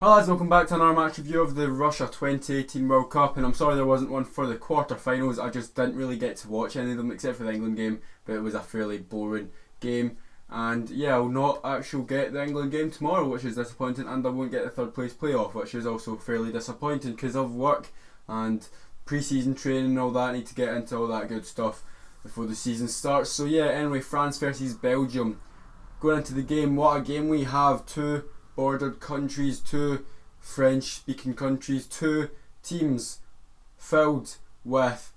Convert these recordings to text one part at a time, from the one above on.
Hello guys, welcome back to another match review of the Russia 2018 World Cup, and I'm sorry there wasn't one for the quarter-finals. I just didn't really get to watch any of them except for the England game, but it was a fairly boring game. And yeah, I'll not actually get the England game tomorrow, which is disappointing, and I won't get the third place playoff, which is also fairly disappointing because of work and pre-season training and all that. I need to get into all that good stuff before the season starts. So yeah, anyway, France versus Belgium. Going into the game, what a game we have. Two bordered countries, two French speaking countries, two teams filled with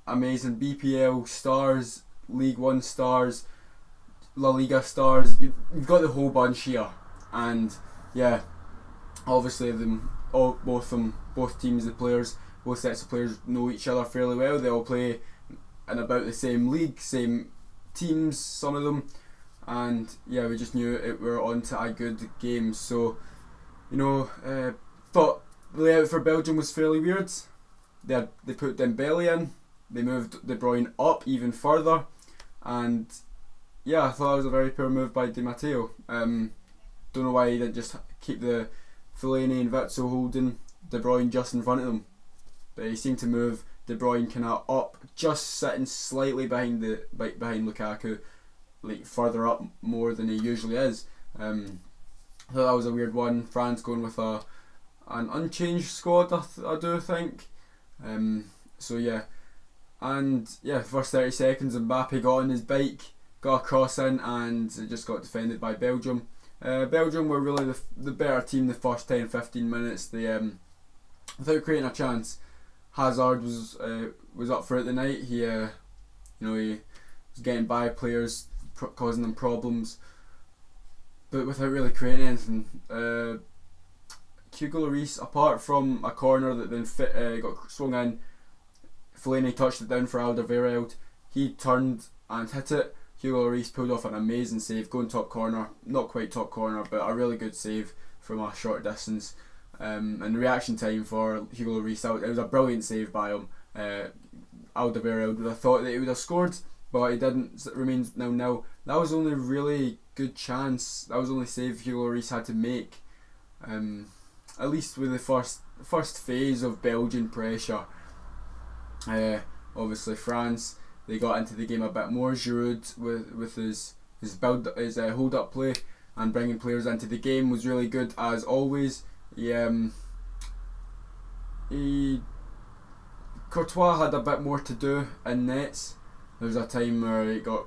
amazing BPL stars, League One stars, La Liga stars. You've got the whole bunch here, and yeah, obviously both teams, the players, both sets of players know each other fairly well. They all play in about the same league, same teams, some of them. And yeah, we just knew we were on to a good game. So, thought the layout for Belgium was fairly weird. They put Dembele in, they moved De Bruyne up even further, and yeah, I thought that was a very poor move by Di Matteo. Don't know why he didn't just keep the Fellaini and Witsel holding De Bruyne just in front of them, but he seemed to move De Bruyne kind of up, just sitting slightly behind Lukaku, like further up more than he usually is. I thought that was a weird one. France going with an unchanged squad, I do think. So yeah, and yeah, first 30 seconds Mbappe got on his bike, got a cross in, and it just got defended by Belgium. Belgium were really the better team the first 10-15 minutes. They without creating a chance. Hazard was up for it tonight. He was getting by players, causing them problems, but without really creating anything. Hugo Lloris, apart from a corner that then got swung in, Fellaini touched it down for Alderweireld. He turned and hit it. Hugo Lloris pulled off an amazing save, going top corner, not quite top corner, but a really good save from a short distance. And the reaction time for Hugo Lloris, it was a brilliant save by him. Alderweireld would have thought that he would have scored, but he didn't. It remains 0-0. That was only really good chance. That was the only save Hugo Lloris had to make. At least with the first phase of Belgian pressure. Obviously France, they got into the game a bit more. Giroud with his hold up play and bringing players into the game was really good as always. Courtois had a bit more to do in nets. There was a time where he got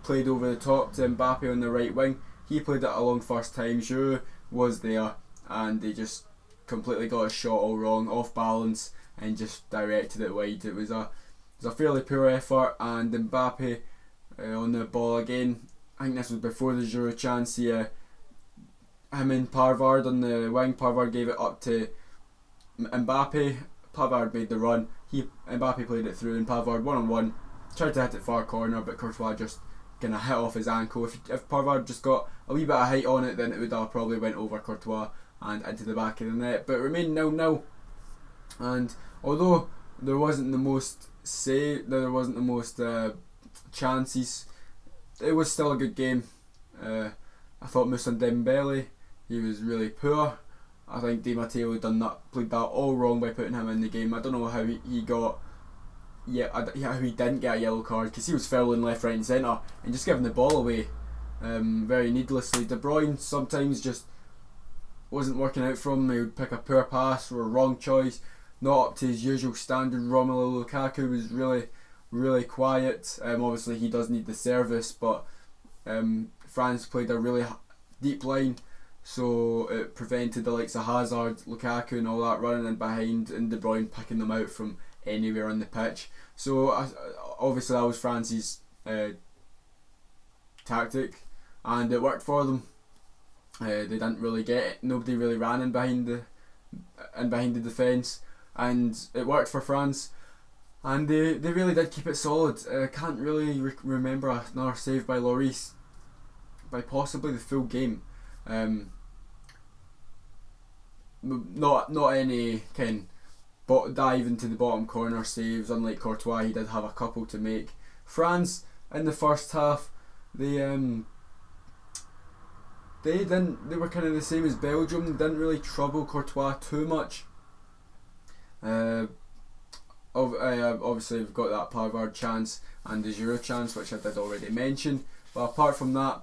played over the top to Mbappe on the right wing. He played it along first time. Giroud was there, and they just completely got his shot all wrong, off balance, and just directed it wide. It was a fairly poor effort, and Mbappe on the ball again. I think this was before the Giroud chance. Him and Pavard on the wing. Pavard gave it up to Mbappe. Pavard made the run. Mbappe played it through, and Pavard one-on-one tried to hit it far corner, but Courtois just kind of hit off his ankle. If Pavard just got a wee bit of height on it, then it would have probably went over Courtois and into the back of the net. But it remained 0-0. And although there wasn't the most chances, it was still a good game. I thought Moussa Dembele, he was really poor. I think Di Matteo played that all wrong by putting him in the game. I don't know how he didn't get a yellow card, because he was fouling left, right and centre and just giving the ball away very needlessly. De Bruyne sometimes just wasn't working out for him. He would pick a poor pass or a wrong choice, not up to his usual standard. Romelu Lukaku was really quiet. Obviously he does need the service, but France played a really deep line, so it prevented the likes of Hazard, Lukaku and all that running in behind, and De Bruyne picking them out from anywhere on the pitch. So obviously that was France's tactic, and it worked for them. They didn't really get it. Nobody really ran in behind the defence, and it worked for France. And they really did keep it solid. I can't really remember another save by Lloris by possibly the full game. Not any kind dive into the bottom corner saves. Unlike Courtois, he did have a couple to make. France in the first half, they they were kind of the same as Belgium. They didn't really trouble Courtois too much. Obviously we've got that Pavard chance and the Giroud chance, which I did already mention. But apart from that,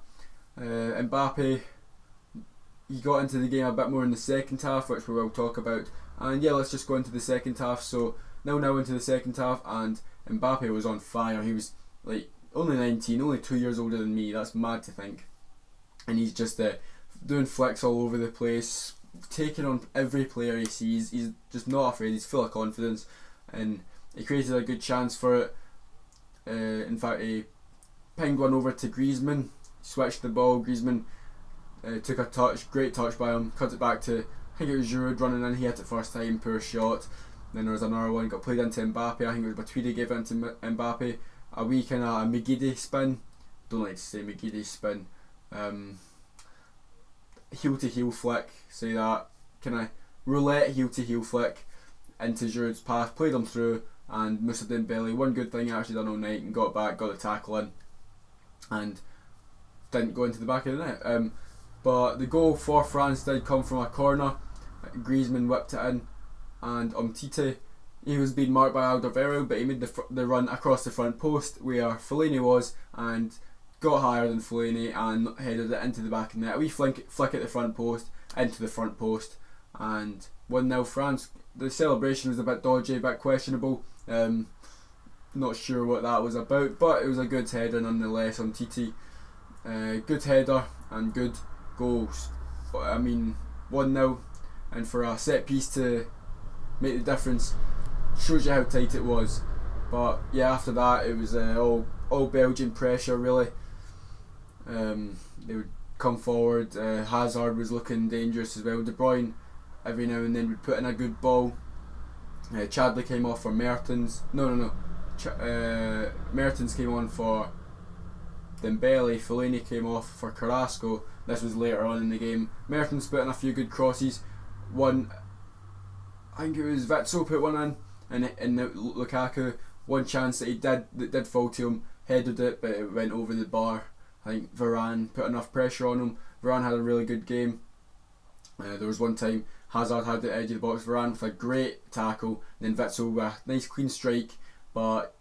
Mbappe, he got into the game a bit more in the second half, which we will talk about. And yeah, let's just go into the second half. So now into the second half, and Mbappe was on fire. He was like only 19, only 2 years older than me. That's mad to think. And he's just doing flicks all over the place, taking on every player he sees. He's just not afraid. He's full of confidence, and he created a good chance for it. In fact, he pinged one over to Griezmann, switched the ball. Griezmann took a touch, great touch by him, cut it back to, I think it was Giroud running in. He hit it first time, poor shot. Then there was another one, got played into Mbappe. I think it was Matuidi gave it into Mbappe. A wee kind of Megiddo spin. Don't like to say Megiddo spin. Heel to heel flick, say that. Kind of roulette heel to heel flick into Giroud's path. Played him through, and Moussa Dembele, one good thing he actually done all night, and got back, got the tackle in, and didn't go into the back of the net. But the goal for France did come from a corner. Griezmann whipped it in, and Umtiti, he was being marked by Alderweireld, but he made the run across the front post where Fellaini was, and got higher than Fellaini and headed it into the back of the net. A wee flick at the front post, into the front post, and 1-0 France. The celebration was a bit dodgy, a bit questionable. Not sure what that was about, but it was a good header nonetheless. Umtiti, good header and good goals. I mean, 1-0, and for a set piece to make the difference shows you how tight it was. But yeah, after that it was all Belgian pressure really. They would come forward. Hazard was looking dangerous as well. De Bruyne every now and then would put in a good ball. Chadley came off for Mertens. Mertens came on for Dembele. Fellaini came off for Carrasco. This was later on in the game. Mertens put in a few good crosses. One, I think it was Witsel put one in, and Lukaku, one chance that did fall to him, headed it, but it went over the bar. I think Varane put enough pressure on him. Varane had a really good game. There was one time Hazard had the edge of the box. Varane with a great tackle, and then Witsel with a nice clean strike. But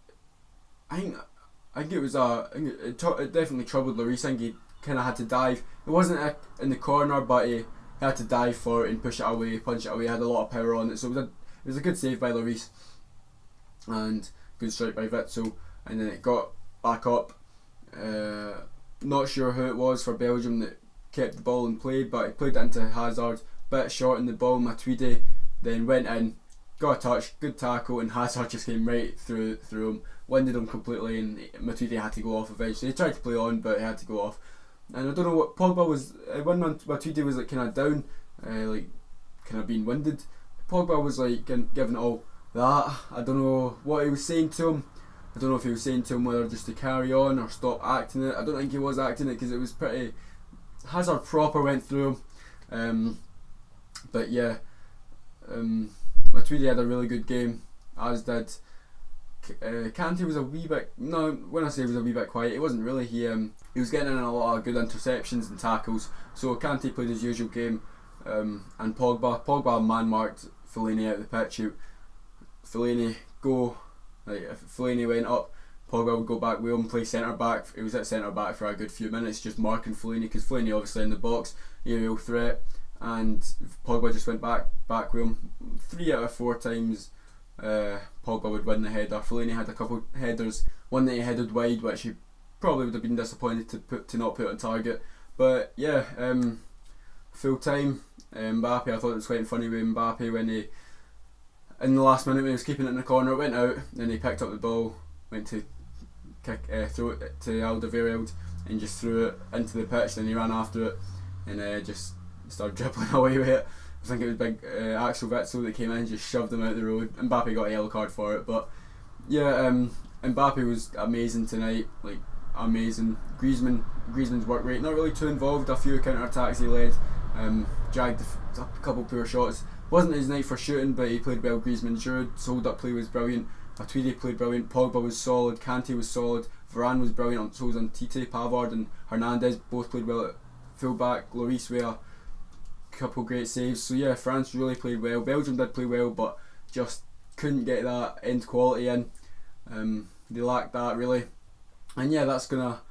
I think it was it definitely troubled Lloris. I think he kind of had to dive. It wasn't in the corner, but he had to dive for it and push it away, punch it away. He had a lot of power on it, so it was a good save by Lloris and good strike by Witsel. And then it got back up. Not sure who it was for Belgium that kept the ball and played, but he played it into Hazard, bit short in the ball. Matuidi then went in, got a touch, good tackle, and Hazard just came right through him, winded him completely, and Matuidi had to go off eventually. He tried to play on, but he had to go off. And I don't know what Pogba was, when Matuidi was like kind of down, like kind of being winded, Pogba was like giving it all that. I don't know what he was saying to him. I don't know if he was saying to him whether just to carry on or stop acting it. I don't think he was acting it, because it was pretty. Hazard proper went through him. But yeah, Matuidi had a really good game, as did Kante. Was a wee bit, no, when I say he was a wee bit quiet, it wasn't really. He was getting in a lot of good interceptions and tackles, so Kante played his usual game. And Pogba man marked Fellaini out of the pitch. Fellaini go. Like if Fellaini went up, Pogba would go back with him, play centre back. He was at centre back for a good few minutes, just marking Fellaini, because Fellaini obviously in the box, aerial threat, and Pogba just went back with him. 3 out of 4 times, Pogba would win the header. Fellaini had a couple headers, one that he headed wide, which he probably would have been disappointed to not put on target. But yeah, full time. Mbappe, I thought it was quite funny with Mbappe when he, in the last minute when he was keeping it in the corner, it went out, then he picked up the ball, went to throw it to Alderweireld, and just threw it into the pitch. Then he ran after it and just started dribbling away with it. I think it was big Axel Witsel that came in and just shoved him out the road. Mbappe got a yellow card for it, but yeah, Mbappe was amazing tonight, like amazing. Griezmann's work rate, not really too involved. A few counter attacks he led, dragged a couple poor shots. Wasn't his night for shooting, but he played well. Giroud's hold up play was brilliant. Matuidi played brilliant. Pogba was solid. Kante was solid. Varane was brilliant. So was Umtiti, Pavard and Hernandez both played well. full back. Lloris with a couple great saves. So yeah, France really played well. Belgium did play well, but just couldn't get that end quality in. They lacked that really. And yeah, that's gonna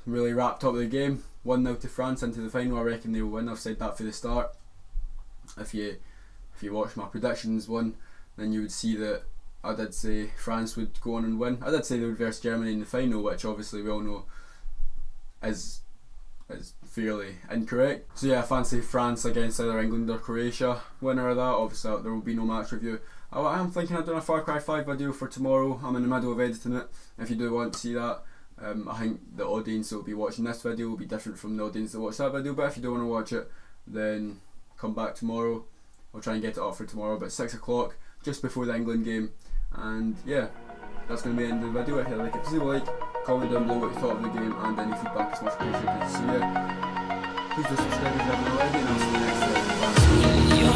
really wrap up the game. 1-0 to France into the final. I reckon they will win. I've said that for the start. If you watch my predictions one, then you would see that I did say France would go on and win. I did say they would verse Germany in the final, which obviously we all know is fairly incorrect. So yeah, I fancy France against either England or Croatia. Winner of that. Obviously there will be no match review. I'm thinking of doing a Far Cry 5 video for tomorrow. I'm in the middle of editing it. If you do want to see that, I think the audience that will be watching this video will be different from the audience that watched that video. But if you do want to watch it, then come back tomorrow. I'll try and get it up for tomorrow about 6 o'clock, just before the England game. And yeah, that's going to be the end of the video. If you like it, please leave a like, comment down below what you thought of the game, and any feedback is much appreciated. So yeah, please do subscribe if you haven't already, and I'll see you next time. Bye.